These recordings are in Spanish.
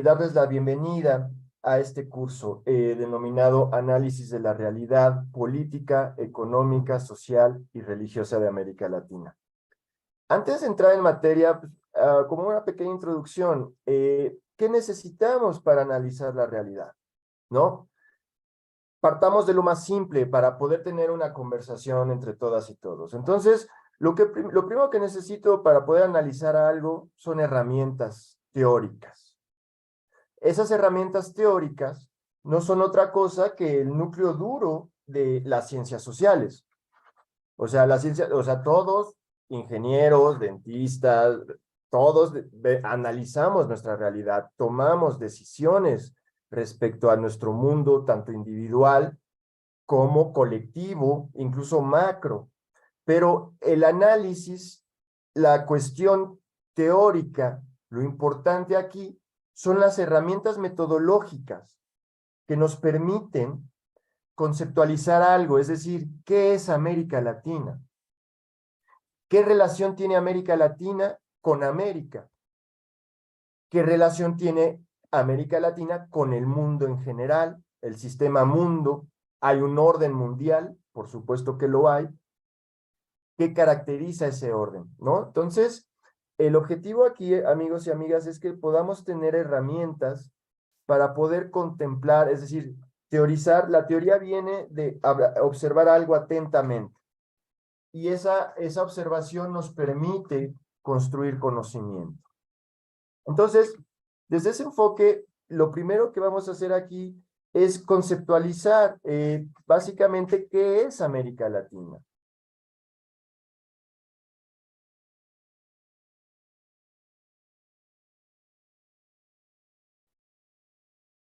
darles la bienvenida a este curso denominado Análisis de la Realidad Política, Económica, Social y Religiosa de América Latina. Antes de entrar en materia, como una pequeña introducción, ¿qué necesitamos para analizar la realidad? ¿No? Partamos de lo más simple para poder tener una conversación entre todas y todos. Entonces, lo primero que necesito para poder analizar algo son herramientas teóricas. Esas herramientas teóricas no son otra cosa que el núcleo duro de las ciencias sociales. O sea, todos, ingenieros, dentistas, todos analizamos nuestra realidad, tomamos decisiones respecto a nuestro mundo, tanto individual como colectivo, incluso macro. Pero el análisis, la cuestión teórica, lo importante aquí son las herramientas metodológicas que nos permiten conceptualizar algo, es decir, ¿qué es América Latina? ¿Qué relación tiene América Latina con América? ¿Qué relación tiene América Latina con el mundo en general, el sistema mundo? ¿Hay un orden mundial? Por supuesto que lo hay. ¿Qué caracteriza ese orden? ¿No? Entonces, el objetivo aquí, amigos y amigas, es que podamos tener herramientas para poder contemplar, es decir, teorizar. La teoría viene de observar algo atentamente. Y esa observación nos permite construir conocimiento. Entonces, desde ese enfoque, lo primero que vamos a hacer aquí es conceptualizar básicamente qué es América Latina.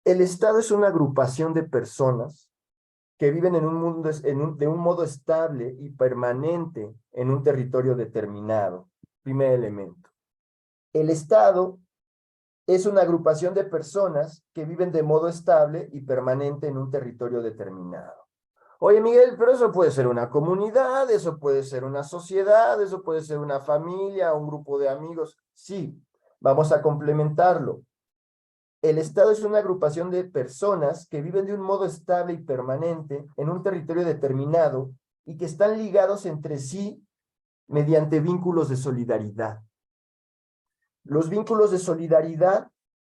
El Estado es una agrupación de personas que viven en un mundo, de un modo estable y permanente en un territorio determinado. Primer elemento. El Estado es una agrupación de personas que viven de modo estable y permanente en un territorio determinado. Oye, Miguel, pero eso puede ser una comunidad, eso puede ser una sociedad, eso puede ser una familia, un grupo de amigos. Sí, vamos a complementarlo. El Estado es una agrupación de personas que viven de un modo estable y permanente en un territorio determinado y que están ligados entre sí mediante vínculos de solidaridad. Los vínculos de solidaridad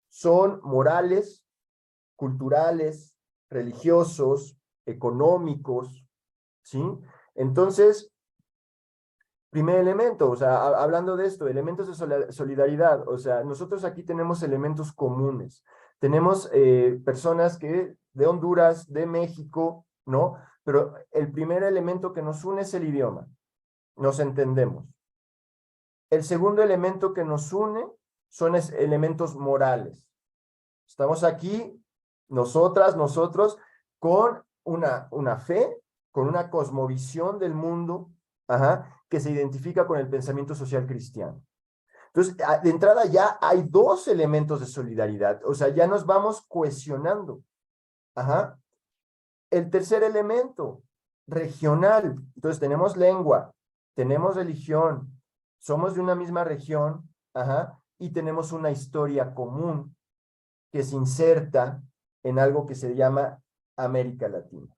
son morales, culturales, religiosos, económicos, ¿sí? Entonces, primer elemento, o sea, hablando de esto, elementos de solidaridad, o sea, nosotros aquí tenemos elementos comunes. Tenemos personas que de Honduras, de México, ¿no? Pero el primer elemento que nos une es el idioma, nos entendemos. El segundo elemento que nos une son elementos morales. Estamos aquí, nosotras, nosotros, con una fe, con una cosmovisión del mundo, que se identifica con el pensamiento social cristiano. Entonces, de entrada ya hay dos elementos de solidaridad, o sea, ya nos vamos cohesionando. El tercer elemento, regional. Entonces, tenemos lengua, tenemos religión, somos de una misma región, y tenemos una historia común que se inserta en algo que se llama América Latina.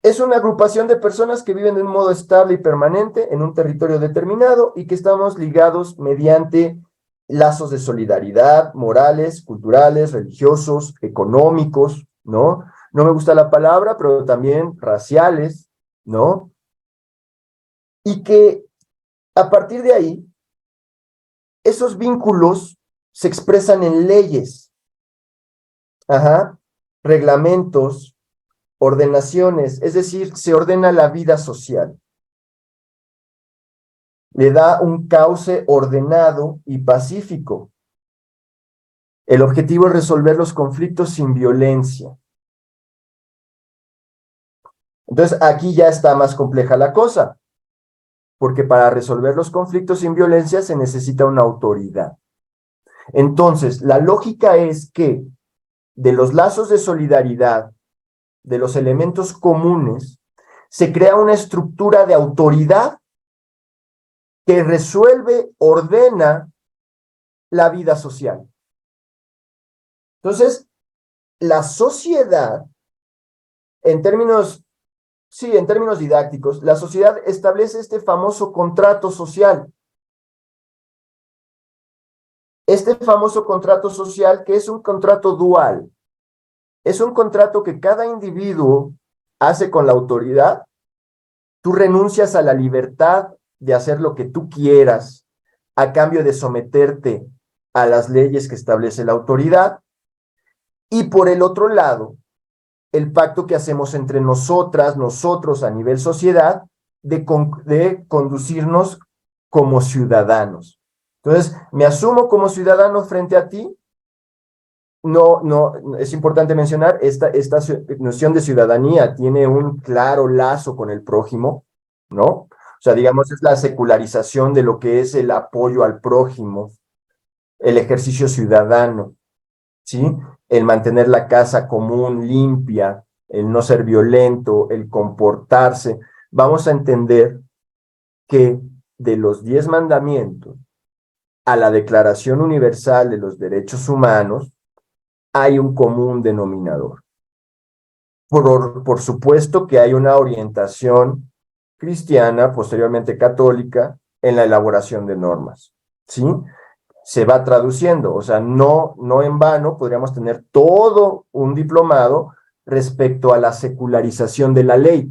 Es una agrupación de personas que viven de un modo estable y permanente en un territorio determinado y que estamos ligados mediante lazos de solidaridad, morales, culturales, religiosos, económicos, ¿no? No me gusta la palabra, pero también raciales, ¿no? Y que a partir de ahí, esos vínculos se expresan en leyes, reglamentos, ordenaciones, es decir, se ordena la vida social. Le da un cauce ordenado y pacífico. El objetivo es resolver los conflictos sin violencia. Entonces, aquí ya está más compleja la cosa, porque para resolver los conflictos sin violencia se necesita una autoridad. Entonces, la lógica es que de los lazos de solidaridad, de los elementos comunes, se crea una estructura de autoridad que resuelve, ordena la vida social. Entonces, la sociedad, en términos, sí, en términos didácticos, la sociedad establece este famoso contrato social. Este famoso contrato social que es un contrato dual. Es un contrato que cada individuo hace con la autoridad. Tú renuncias a la libertad de hacer lo que tú quieras a cambio de someterte a las leyes que establece la autoridad. Y por el otro lado, el pacto que hacemos entre nosotras, nosotros a nivel sociedad, de conducirnos como ciudadanos. Entonces, me asumo como ciudadano frente a ti. No, es importante mencionar, esta noción de ciudadanía tiene un claro lazo con el prójimo, ¿no? O sea, digamos, es la secularización de lo que es el apoyo al prójimo, el ejercicio ciudadano, ¿sí? El mantener la casa común limpia, el no ser violento, el comportarse. Vamos a entender que de los 10 mandamientos a la Declaración Universal de los Derechos Humanos hay un común denominador. Por supuesto que hay una orientación cristiana, posteriormente católica, en la elaboración de normas, ¿sí? Se va traduciendo, o sea, no en vano podríamos tener todo un diplomado respecto a la secularización de la ley.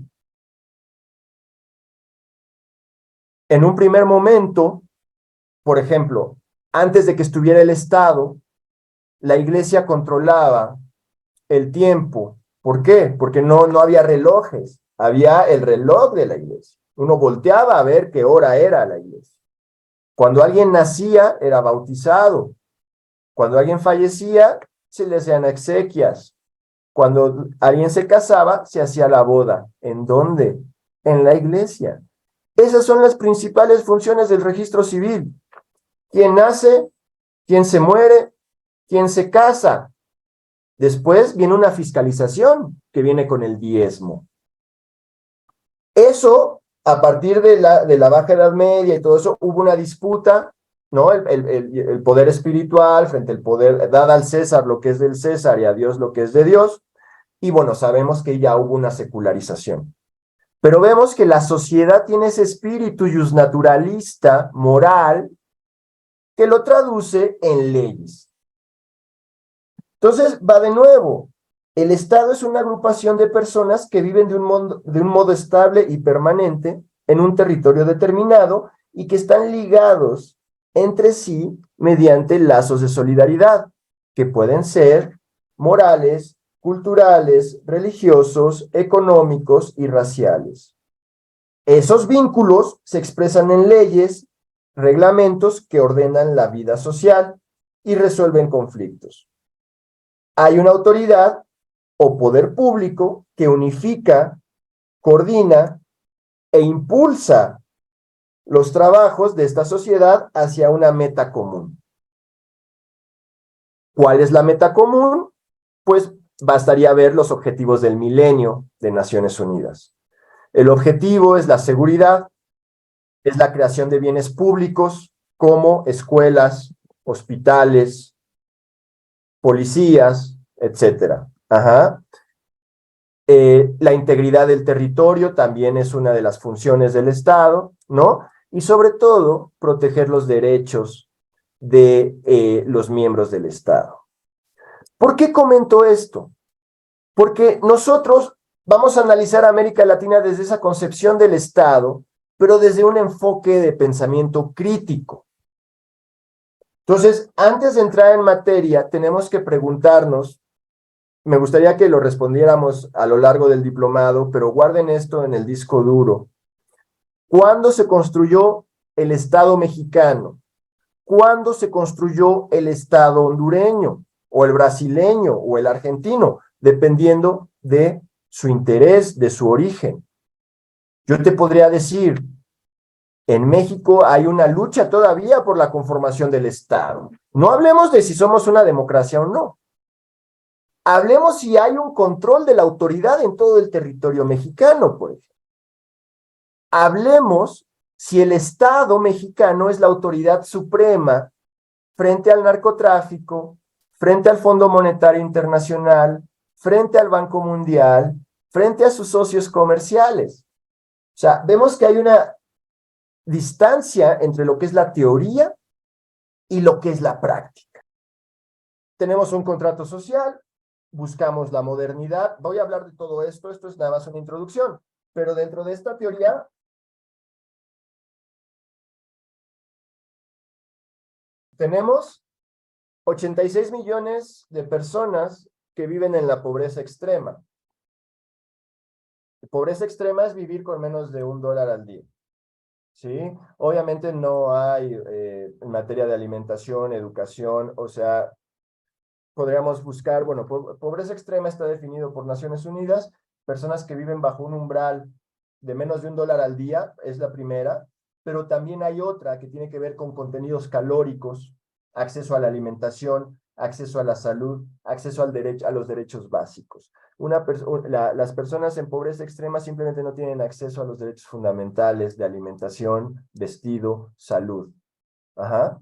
En un primer momento, por ejemplo, antes de que estuviera el Estado, la iglesia controlaba el tiempo. ¿Por qué? Porque no había relojes, había el reloj de la iglesia. Uno volteaba a ver qué hora era la iglesia. Cuando alguien nacía, era bautizado. Cuando alguien fallecía, se le hacían exequias. Cuando alguien se casaba, se hacía la boda. ¿En dónde? En la iglesia. Esas son las principales funciones del registro civil. ¿Quién nace? ¿Quién se muere? ¿Quién se casa? Después viene una fiscalización que viene con el diezmo. Eso, a partir de la Baja Edad Media y todo eso, hubo una disputa, ¿no? El poder espiritual frente al poder, dada al César lo que es del César y a Dios lo que es de Dios, y bueno, sabemos que ya hubo una secularización. Pero vemos que la sociedad tiene ese espíritu justnaturalista, moral, que lo traduce en leyes. Entonces, va de nuevo. El Estado es una agrupación de personas que viven de un modo estable y permanente en un territorio determinado y que están ligados entre sí mediante lazos de solidaridad, que pueden ser morales, culturales, religiosos, económicos y raciales. Esos vínculos se expresan en leyes, reglamentos que ordenan la vida social y resuelven conflictos. Hay una autoridad o poder público que unifica, coordina e impulsa los trabajos de esta sociedad hacia una meta común. ¿Cuál es la meta común? Pues bastaría ver los objetivos del milenio de Naciones Unidas. El objetivo es la seguridad, es la creación de bienes públicos como escuelas, hospitales, policías, etcétera. Ajá. La integridad del territorio también es una de las funciones del Estado, ¿no? Y sobre todo, proteger los derechos de los miembros del Estado. ¿Por qué comento esto? Porque nosotros vamos a analizar a América Latina desde esa concepción del Estado, pero desde un enfoque de pensamiento crítico. Entonces, antes de entrar en materia, tenemos que preguntarnos, me gustaría que lo respondiéramos a lo largo del diplomado, pero guarden esto en el disco duro. ¿Cuándo se construyó el Estado mexicano? ¿Cuándo se construyó el Estado hondureño, o el brasileño, o el argentino? Dependiendo de su interés, de su origen. Yo te podría decir, en México hay una lucha todavía por la conformación del Estado. No hablemos de si somos una democracia o no. Hablemos si hay un control de la autoridad en todo el territorio mexicano, por ejemplo. Hablemos si el Estado mexicano es la autoridad suprema frente al narcotráfico, frente al Fondo Monetario Internacional, frente al Banco Mundial, frente a sus socios comerciales. O sea, vemos que hay una distancia entre lo que es la teoría y lo que es la práctica. Tenemos un contrato social, buscamos la modernidad. Voy a hablar de todo esto, esto es nada más una introducción, pero dentro de esta teoría tenemos 86 millones de personas que viven en la pobreza extrema. Pobreza extrema es vivir con menos de $1 al día. ¿Sí? Obviamente no hay en materia de alimentación, educación, o sea, podríamos buscar, bueno, pobreza extrema está definido por Naciones Unidas, personas que viven bajo un umbral de menos de $1 al día, es la primera, pero también hay otra que tiene que ver con contenidos calóricos, acceso a la alimentación, acceso a la salud, acceso al derecho, a los derechos básicos. Las personas en pobreza extrema simplemente no tienen acceso a los derechos fundamentales de alimentación, vestido, salud. Ajá.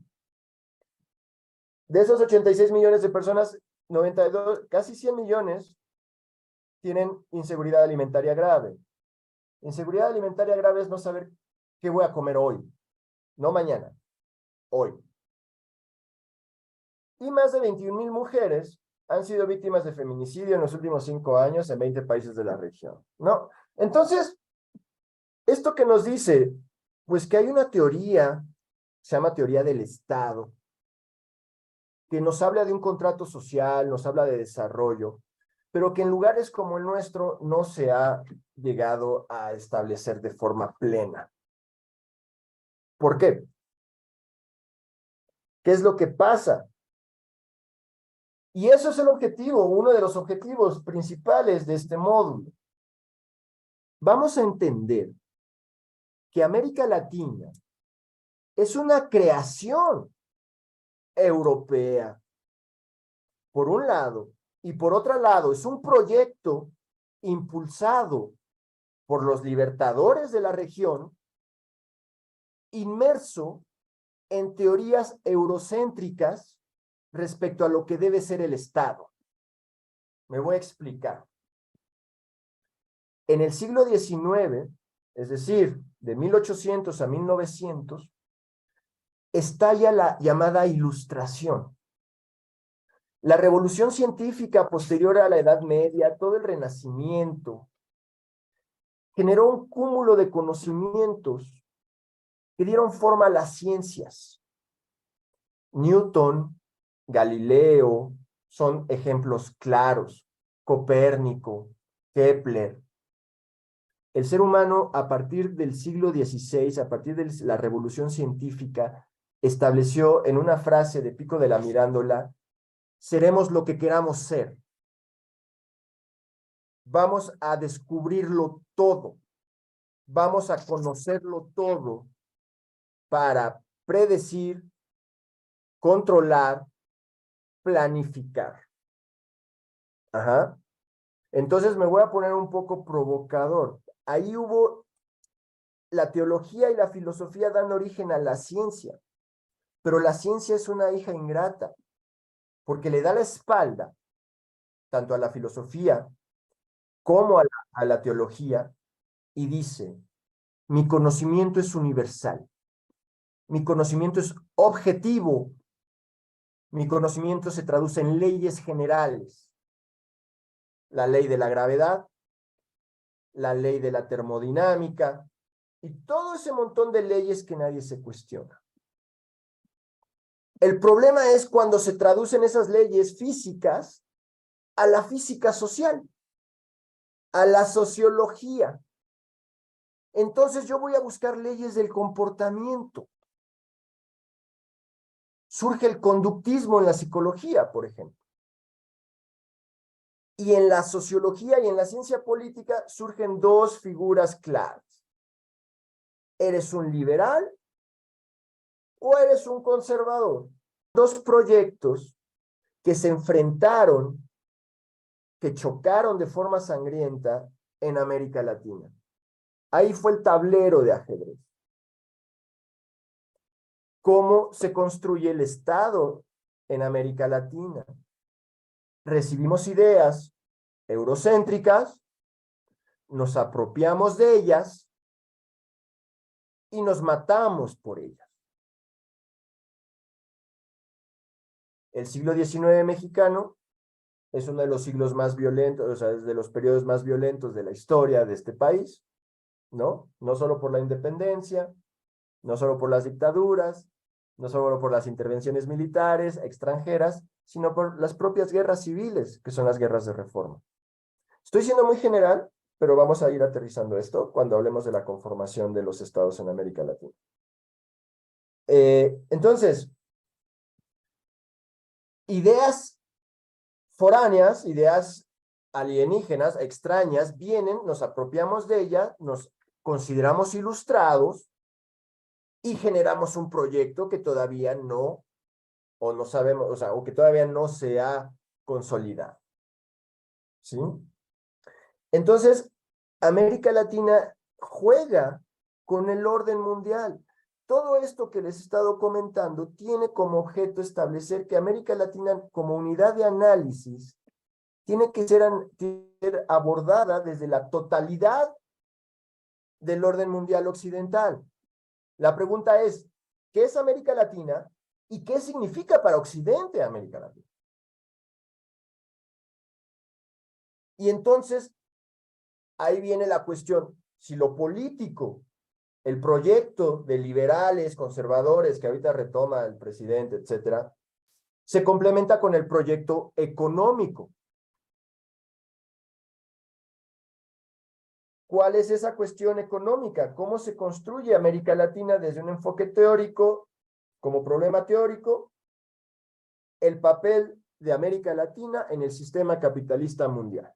De esos 86 millones de personas, 92, casi 100 millones tienen inseguridad alimentaria grave. Inseguridad alimentaria grave es no saber qué voy a comer hoy, no mañana, hoy. Y más de 21,000 mujeres han sido víctimas de feminicidio en los últimos 5 años en 20 países de la región, ¿no? Entonces, ¿esto que nos dice? Pues que hay una teoría, se llama teoría del Estado, que nos habla de un contrato social, nos habla de desarrollo, pero que en lugares como el nuestro no se ha llegado a establecer de forma plena. ¿Por qué? ¿Qué es lo que pasa? Y eso es el objetivo, uno de los objetivos principales de este módulo. Vamos a entender que América Latina es una creación europea, por un lado, y por otro lado, es un proyecto impulsado por los libertadores de la región, inmerso en teorías eurocéntricas respecto a lo que debe ser el Estado. Me voy a explicar. En el siglo XIX, es decir, de 1800 a 1900, estalla la llamada Ilustración. La revolución científica posterior a la Edad Media, todo el Renacimiento, generó un cúmulo de conocimientos que dieron forma a las ciencias. Newton, Galileo, son ejemplos claros. Copérnico, Kepler. El ser humano, a partir del siglo XVI, a partir de la revolución científica, estableció en una frase de Pico de la Mirándola: seremos lo que queramos ser. Vamos a descubrirlo todo. Vamos a conocerlo todo para predecir, controlar, planificar. Ajá. Entonces me voy a poner un poco provocador. Ahí hubo la teología y la filosofía dan origen a la ciencia, pero la ciencia es una hija ingrata, porque le da la espalda tanto a la filosofía como a la teología, y dice: mi conocimiento es universal, mi conocimiento es objetivo, mi conocimiento se traduce en leyes generales, la ley de la gravedad, la ley de la termodinámica, y todo ese montón de leyes que nadie se cuestiona. El problema es cuando se traducen esas leyes físicas a la física social, a la sociología. Entonces yo voy a buscar leyes del comportamiento. Surge el conductismo en la psicología, por ejemplo. Y en la sociología y en la ciencia política surgen dos figuras claras. ¿Eres un liberal o eres un conservador? Dos proyectos que se enfrentaron, que chocaron de forma sangrienta en América Latina. Ahí fue el tablero de ajedrez. ¿Cómo se construye el Estado en América Latina. Recibimos ideas eurocéntricas, nos apropiamos de ellas y nos matamos por ellas. El siglo XIX mexicano es uno de los siglos más violentos, o sea, es de los periodos más violentos de la historia de este país, ¿no? No solo por la independencia, no solo por las dictaduras, no solo por las intervenciones militares extranjeras, sino por las propias guerras civiles, que son las guerras de reforma. Estoy siendo muy general, pero vamos a ir aterrizando esto cuando hablemos de la conformación de los estados en América Latina. Entonces, ideas foráneas, ideas alienígenas, extrañas, vienen, nos apropiamos de ellas, nos consideramos ilustrados y generamos un proyecto que todavía no, o no sabemos, o sea, o que todavía no se ha consolidado. ¿Sí? Entonces, América Latina juega con el orden mundial. Todo esto que les he estado comentando tiene como objeto establecer que América Latina, como unidad de análisis, tiene que ser abordada desde la totalidad del orden mundial occidental. La pregunta es, ¿qué es América Latina y qué significa para Occidente América Latina? Y entonces, ahí viene la cuestión, si lo político, el proyecto de liberales, conservadores, que ahorita retoma el presidente, etcétera, se complementa con el proyecto económico. ¿Cuál es esa cuestión económica? ¿Cómo se construye América Latina desde un enfoque teórico, como problema teórico, el papel de América Latina en el sistema capitalista mundial?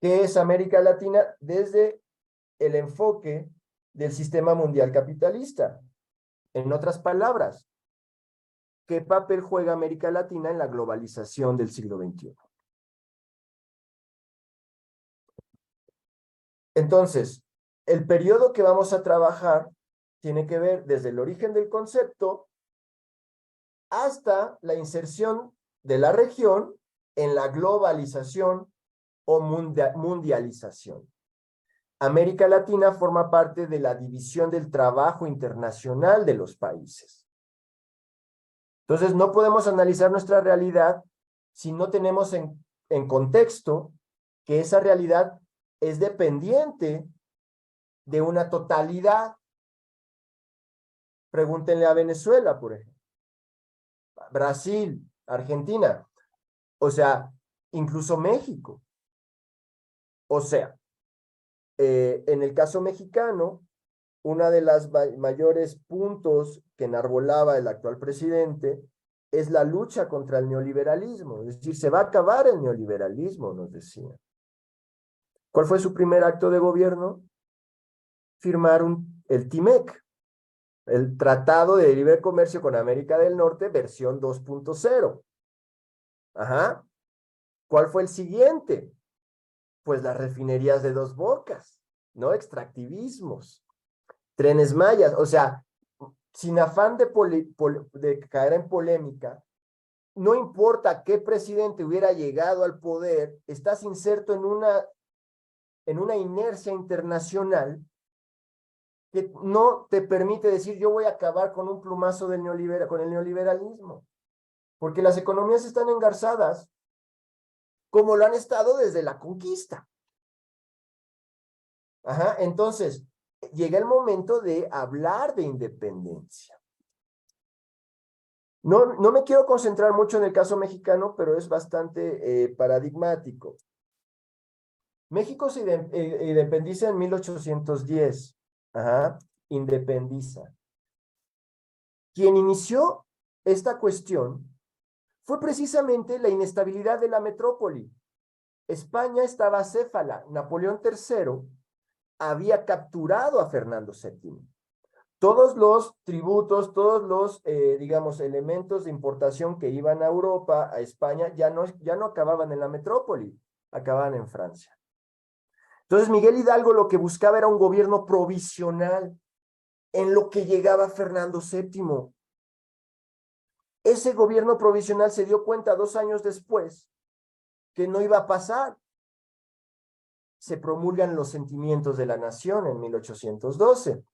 ¿Qué es América Latina desde el enfoque del sistema mundial capitalista? En otras palabras, ¿qué papel juega América Latina en la globalización del siglo XXI? Entonces, el periodo que vamos a trabajar tiene que ver desde el origen del concepto hasta la inserción de la región en la globalización o mundialización. América Latina forma parte de la división del trabajo internacional de los países. Entonces, no podemos analizar nuestra realidad si no tenemos en contexto que esa realidad es dependiente de una totalidad. Pregúntenle a Venezuela, por ejemplo. Brasil, Argentina, o sea, incluso México. O sea, en el caso mexicano, una de las mayores puntos que enarbolaba el actual presidente es la lucha contra el neoliberalismo. Es decir, se va a acabar el neoliberalismo, nos decía. ¿Cuál fue su primer acto de gobierno? Firmar el TIMEC, el Tratado de Libre Comercio con América del Norte, versión 2.0. Ajá. ¿Cuál fue el siguiente? Pues las refinerías de Dos Bocas, ¿no? Extractivismos, Trenes Mayas, o sea, sin afán de caer en polémica, no importa qué presidente hubiera llegado al poder, estás inserto en una inercia internacional que no te permite decir yo voy a acabar con un plumazo con el neoliberalismo, porque las economías están engarzadas como lo han estado desde la conquista. Ajá, entonces, llega el momento de hablar de independencia. No me quiero concentrar mucho en el caso mexicano, pero es bastante paradigmático. México se independiza en 1810. Ajá, independiza. Quien inició esta cuestión fue precisamente la inestabilidad de la metrópoli. España estaba acéfala. Napoleón III había capturado a Fernando VII. Todos los tributos, todos los, digamos, elementos de importación que iban a Europa, a España, ya no acababan en la metrópoli, acababan en Francia. Entonces Miguel Hidalgo lo que buscaba era un gobierno provisional en lo que llegaba Fernando VII. ese gobierno provisional se dio cuenta 2 años después que no iba a pasar. Se promulgan los sentimientos de la nación en 1812.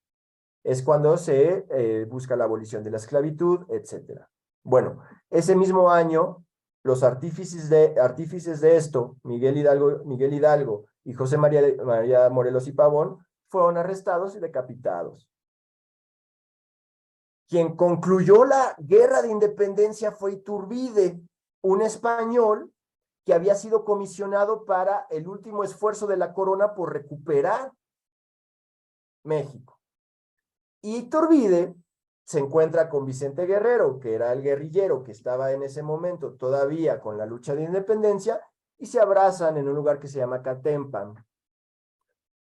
Es cuando se busca la abolición de la esclavitud, etc. Bueno, ese mismo año, los artífices de esto, Miguel Hidalgo y José María Morelos y Pavón, fueron arrestados y decapitados. Quien concluyó la guerra de independencia fue Iturbide, un español que había sido comisionado para el último esfuerzo de la corona por recuperar México. Y Iturbide se encuentra con Vicente Guerrero, que era el guerrillero que estaba en ese momento todavía con la lucha de independencia, y se abrazan en un lugar que se llama Catempan.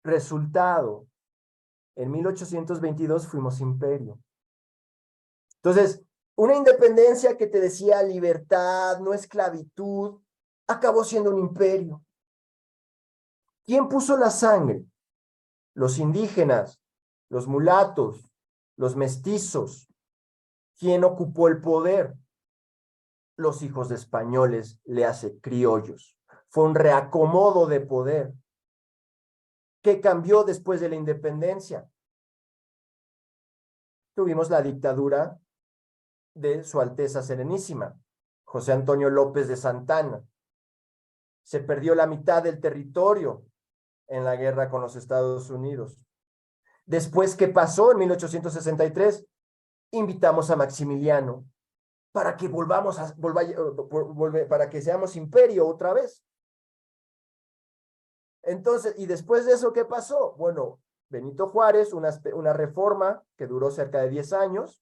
Resultado, en 1822 fuimos imperio. Entonces, una independencia que te decía libertad, no esclavitud, acabó siendo un imperio. ¿Quién puso la sangre? Los indígenas, los mulatos, los mestizos. ¿Quién ocupó el poder? Los hijos de españoles, le hace criollos. Fue un reacomodo de poder. ¿Qué cambió después de la independencia? Tuvimos la dictadura de Su Alteza Serenísima, José Antonio López de Santana. Se perdió la mitad del territorio en la guerra con los Estados Unidos. Después, ¿qué pasó en 1863? Invitamos a Maximiliano para que para que seamos imperio otra vez. Entonces, y después de eso, ¿qué pasó? Bueno, Benito Juárez, una reforma que duró cerca de 10 años,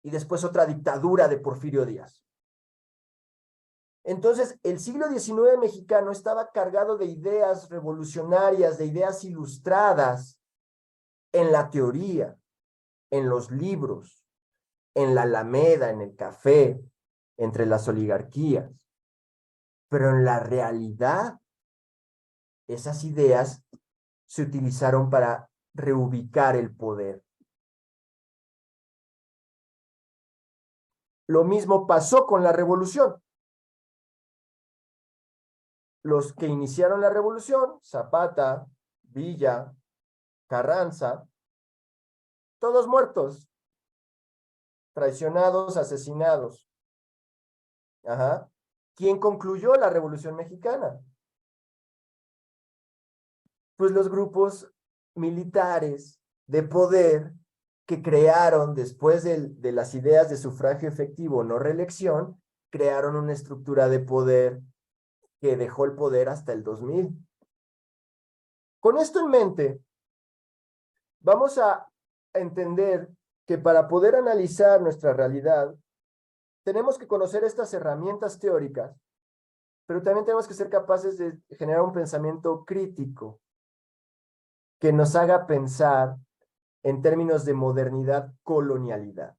y después otra dictadura de Porfirio Díaz. Entonces, el siglo XIX mexicano estaba cargado de ideas revolucionarias, de ideas ilustradas en la teoría, en los libros, en la Alameda, en el café, entre las oligarquías. Pero en la realidad, esas ideas se utilizaron para reubicar el poder. Lo mismo pasó con la revolución. Los que iniciaron la revolución, Zapata, Villa, Carranza, todos muertos, traicionados, asesinados. Ajá. ¿Quién concluyó la Revolución Mexicana? Pues los grupos militares de poder que crearon después de las ideas de sufragio efectivo, no reelección, crearon una estructura de poder que dejó el poder hasta el 2000. Con esto en mente, vamos a entender que para poder analizar nuestra realidad, tenemos que conocer estas herramientas teóricas, pero también tenemos que ser capaces de generar un pensamiento crítico que nos haga pensar en términos de modernidad, colonialidad.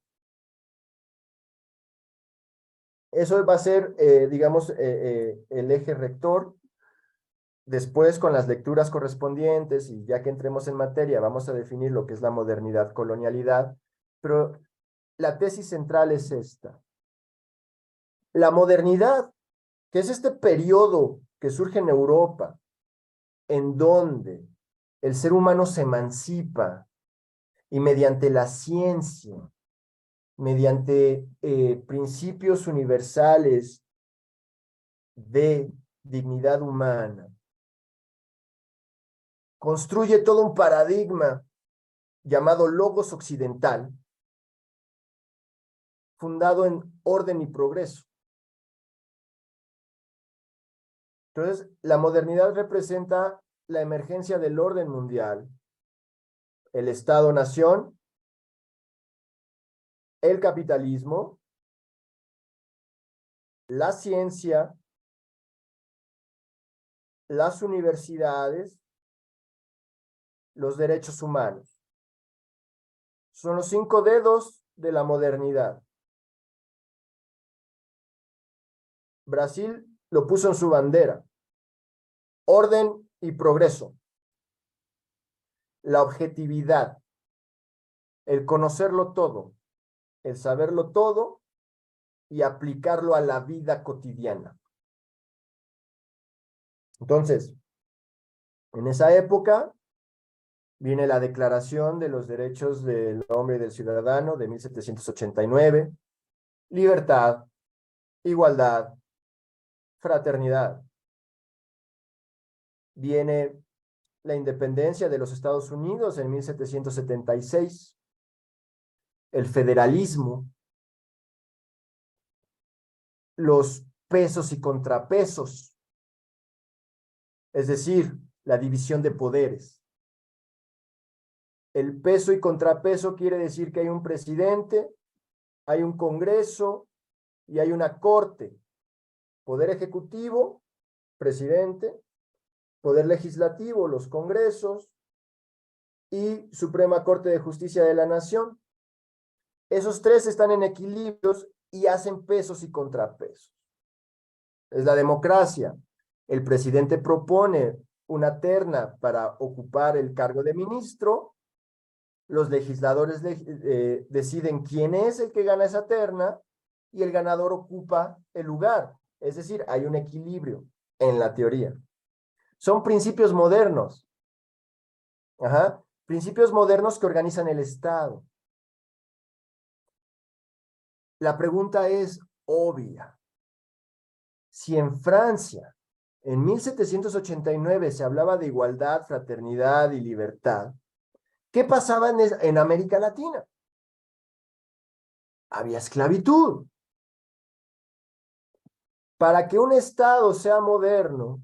Eso va a ser, digamos, el eje rector. Después, con las lecturas correspondientes, y ya que entremos en materia, vamos a definir lo que es la modernidad, colonialidad, pero la tesis central es esta. La modernidad, que es este periodo que surge en Europa, en donde el ser humano se emancipa y mediante la ciencia, mediante principios universales de dignidad humana, construye todo un paradigma llamado logos occidental, fundado en orden y progreso. Entonces, la modernidad representa la emergencia del orden mundial, el Estado-nación, el capitalismo, la ciencia, las universidades, los derechos humanos. Son los 5 dedos de la modernidad. Brasil lo puso en su bandera. Orden y progreso. La objetividad. El conocerlo todo. El saberlo todo y aplicarlo a la vida cotidiana. Entonces, en esa época viene la Declaración de los Derechos del Hombre y del Ciudadano de 1789, libertad, igualdad, fraternidad. Viene la independencia de los Estados Unidos en 1776, el federalismo, los pesos y contrapesos, es decir, la división de poderes. El peso y contrapeso quiere decir que hay un presidente, hay un Congreso y hay una corte. Poder ejecutivo, presidente, poder legislativo, los congresos y Suprema Corte de Justicia de la Nación. Esos tres están en equilibrios y hacen pesos y contrapesos. Es la democracia. El presidente propone una terna para ocupar el cargo de ministro. Los legisladores deciden quién es el que gana esa terna y el ganador ocupa el lugar. Es decir, hay un equilibrio en la teoría. Son principios modernos. Ajá. Principios modernos que organizan el Estado. La pregunta es obvia. Si en Francia, en 1789, se hablaba de igualdad, fraternidad y libertad, ¿qué pasaba en América Latina? Había esclavitud. Para que un Estado sea moderno,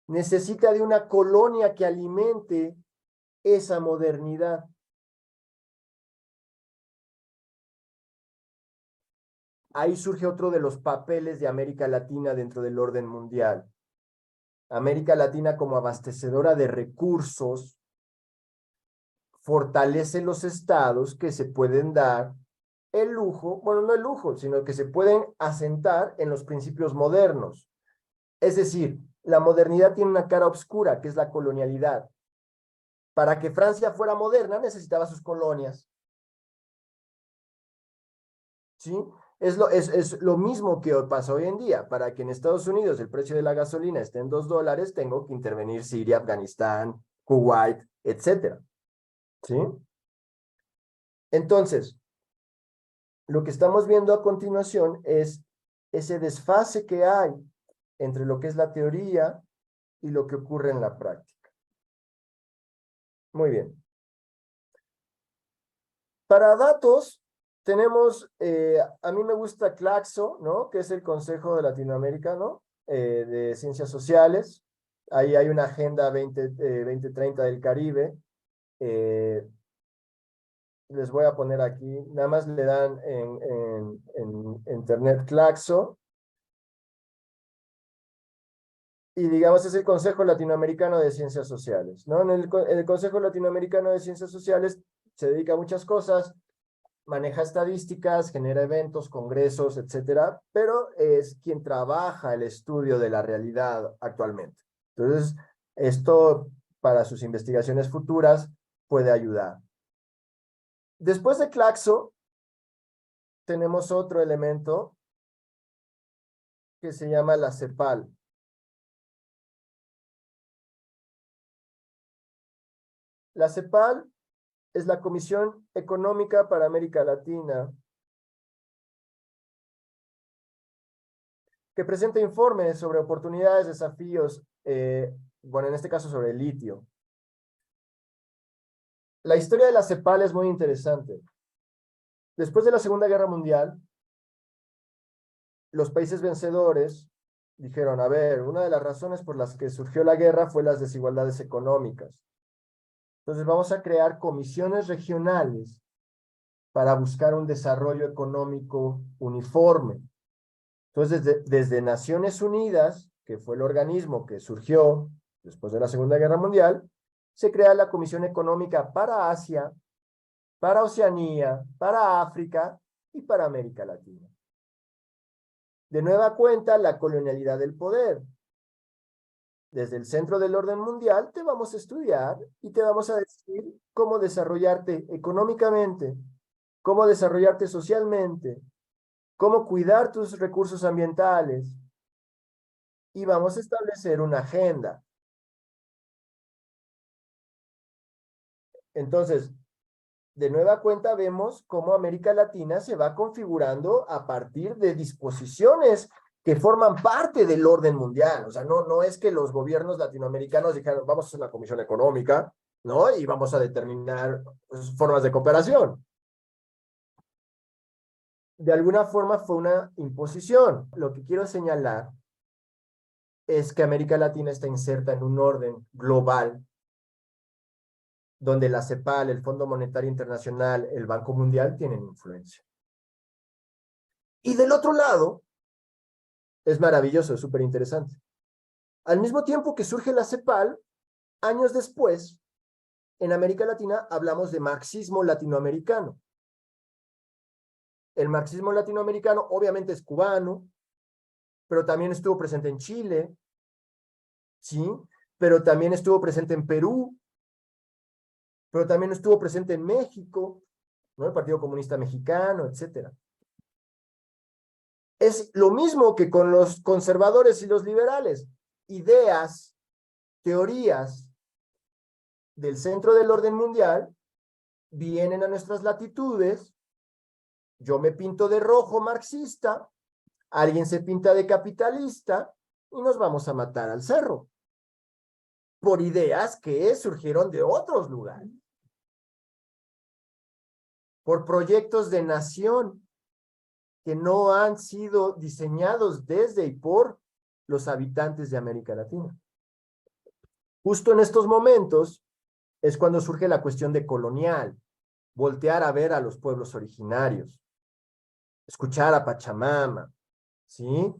necesita de una colonia que alimente esa modernidad. Ahí surge otro de los papeles de América Latina dentro del orden mundial. América Latina, como abastecedora de recursos, fortalece los estados que se pueden dar el lujo, bueno, no el lujo, sino que se pueden asentar en los principios modernos. Es decir, la modernidad tiene una cara oscura, que es la colonialidad. Para que Francia fuera moderna, necesitaba sus colonias. ¿Sí? Es lo mismo que pasa hoy en día. Para que en Estados Unidos el precio de la gasolina esté en $2, tengo que intervenir Siria, Afganistán, Kuwait, etcétera. ¿Sí? Entonces, lo que estamos viendo a continuación es ese desfase que hay entre lo que es la teoría y lo que ocurre en la práctica. Muy bien. Para datos, tenemos, a mí me gusta Claxo, ¿no? Que es el Consejo de Latinoamérica, ¿no? De Ciencias Sociales. Ahí hay una Agenda 2030 del Caribe. Les voy a poner aquí, nada más le dan en internet Claxo. Y digamos es el Consejo Latinoamericano de Ciencias Sociales, ¿no? En el Consejo Latinoamericano de Ciencias Sociales se dedica a muchas cosas, maneja estadísticas, genera eventos, congresos, etcétera, pero es quien trabaja el estudio de la realidad actualmente. Entonces, esto para sus investigaciones futuras puede ayudar. Después de Claxo, tenemos otro elemento que se llama la CEPAL. La CEPAL es la Comisión Económica para América Latina, que presenta informes sobre oportunidades, desafíos, bueno, en este caso sobre el litio. La historia de la CEPAL es muy interesante. Después de la Segunda Guerra Mundial, los países vencedores dijeron, a ver, una de las razones por las que surgió la guerra fue las desigualdades económicas. Entonces vamos a crear comisiones regionales para buscar un desarrollo económico uniforme. Entonces, desde Naciones Unidas, que fue el organismo que surgió después de la Segunda Guerra Mundial, se crea la Comisión Económica para Asia, para Oceanía, para África y para América Latina. De nueva cuenta, la colonialidad del poder. Desde el centro del orden mundial te vamos a estudiar y te vamos a decir cómo desarrollarte económicamente, cómo desarrollarte socialmente, cómo cuidar tus recursos ambientales, y vamos a establecer una agenda. Entonces, de nueva cuenta vemos cómo América Latina se va configurando a partir de disposiciones que forman parte del orden mundial. O sea, no es que los gobiernos latinoamericanos dijeron, vamos a hacer una comisión económica, ¿no? Y vamos a determinar pues, formas de cooperación. De alguna forma fue una imposición. Lo que quiero señalar es que América Latina está inserta en un orden global donde la CEPAL, el Fondo Monetario Internacional, el Banco Mundial tienen influencia. Y del otro lado, es maravilloso, es súper interesante. Al mismo tiempo que surge la CEPAL, años después, en América Latina hablamos de marxismo latinoamericano. El marxismo latinoamericano obviamente es cubano, pero también estuvo presente en Chile, ¿sí? Pero también estuvo presente en Perú, pero también estuvo presente en México, ¿no? El Partido Comunista Mexicano, etcétera. Es lo mismo que con los conservadores y los liberales. Ideas, teorías del centro del orden mundial vienen a nuestras latitudes. Yo me pinto de rojo marxista, alguien se pinta de capitalista y nos vamos a matar al cerro por ideas que surgieron de otros lugares, por proyectos de nación que no han sido diseñados desde y por los habitantes de América Latina. Justo en estos momentos es cuando surge la cuestión de colonial, voltear a ver a los pueblos originarios, escuchar a Pachamama, ¿sí?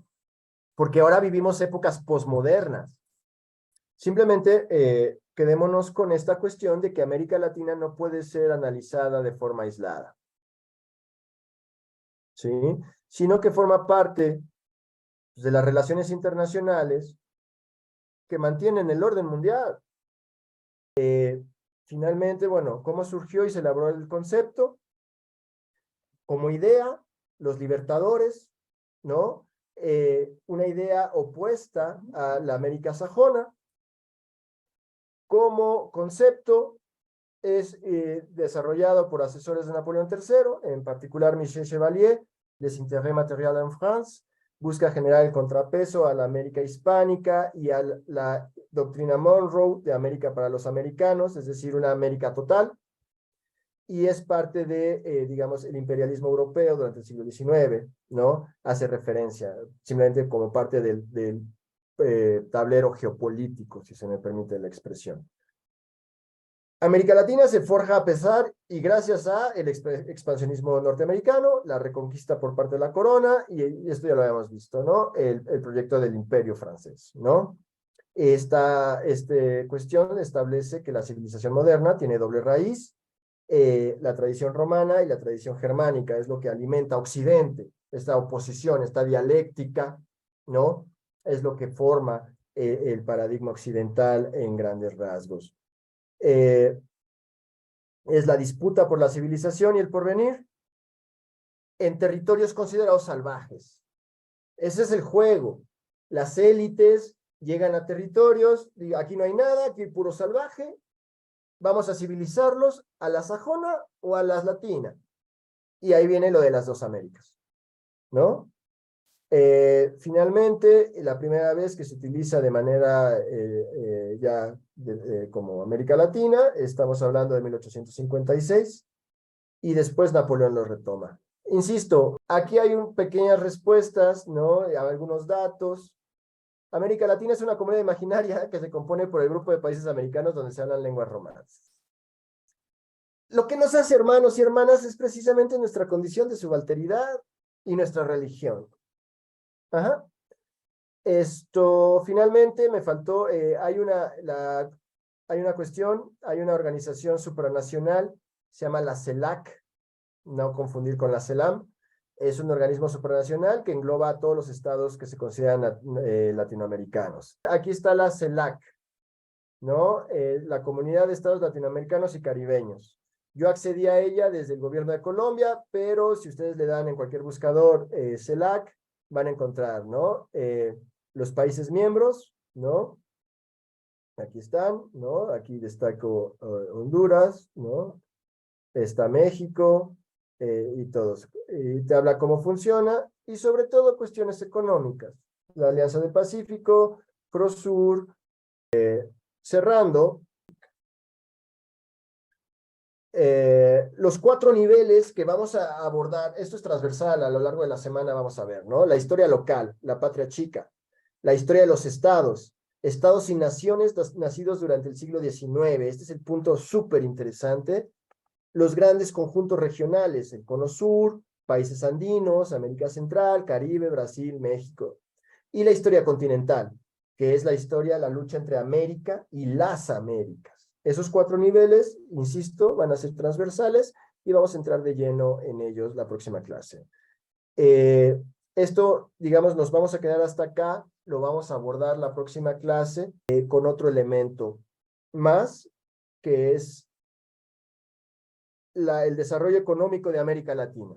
Porque ahora vivimos épocas posmodernas. Simplemente quedémonos con esta cuestión de que América Latina no puede ser analizada de forma aislada, ¿sí? Sino que forma parte de las relaciones internacionales que mantienen el orden mundial. Finalmente, bueno, ¿cómo surgió y se elaboró el concepto? Como idea, los libertadores, ¿no? Una idea opuesta a la América sajona. Como concepto, es desarrollado por asesores de Napoleón III, en particular Michel Chevalier, Les intérêts matériels en France, busca generar el contrapeso a la América hispánica y a la doctrina Monroe de América para los americanos, es decir, una América total, y es parte de, digamos, el imperialismo europeo durante el siglo XIX, ¿no? Hace referencia, simplemente como parte del tablero geopolítico, si se me permite la expresión. América Latina se forja a pesar y gracias a el expansionismo norteamericano, la reconquista por parte de la corona, y esto ya lo habíamos visto, ¿no? El proyecto del imperio francés, ¿no? Esta cuestión establece que la civilización moderna tiene doble raíz, la tradición romana y la tradición germánica, es lo que alimenta a Occidente, esta oposición, esta dialéctica, ¿no? Es lo que forma el paradigma occidental en grandes rasgos. Es la disputa por la civilización y el porvenir en territorios considerados salvajes. Ese es el juego. Las élites llegan a territorios, aquí no hay nada, aquí hay puro salvaje, vamos a civilizarlos a la sajona o a las latinas. Y ahí viene lo de las dos Américas, ¿no? Finalmente, la primera vez que se utiliza de manera como América Latina, estamos hablando de 1856, y después Napoleón lo retoma. Insisto, aquí hay pequeñas respuestas, ¿no? Algunos datos. América Latina es una comunidad imaginaria que se compone por el grupo de países americanos donde se hablan lenguas romances. Lo que nos hace hermanos y hermanas es precisamente nuestra condición de subalternidad y nuestra religión. Ajá. Finalmente me faltó, hay una cuestión, hay una organización supranacional, se llama la CELAC, no confundir con la CELAM, es un organismo supranacional que engloba a todos los estados que se consideran latinoamericanos. Aquí está la CELAC, ¿no? La Comunidad de Estados Latinoamericanos y Caribeños. Yo accedí a ella desde el gobierno de Colombia, pero si ustedes le dan en cualquier buscador CELAC, van a encontrar, ¿no? Los países miembros, ¿no? Aquí están, ¿no? Aquí destaco Honduras, ¿no? Está México y todos. Y te habla cómo funciona y sobre todo cuestiones económicas. La Alianza del Pacífico, Prosur, cerrando. Los 4 niveles que vamos a abordar, esto es transversal, a lo largo de la semana vamos a ver, ¿no? La historia local, la patria chica, la historia de los estados, estados y naciones nacidos durante el siglo XIX, este es el punto súper interesante, los grandes conjuntos regionales, el Cono Sur, países andinos, América Central, Caribe, Brasil, México, y la historia continental, que es la historia, la lucha entre América y las Américas. Esos 4 niveles, insisto, van a ser transversales y vamos a entrar de lleno en ellos la próxima clase. Esto, digamos, nos vamos a quedar hasta acá, lo vamos a abordar la próxima clase con otro elemento más, que es el desarrollo económico de América Latina.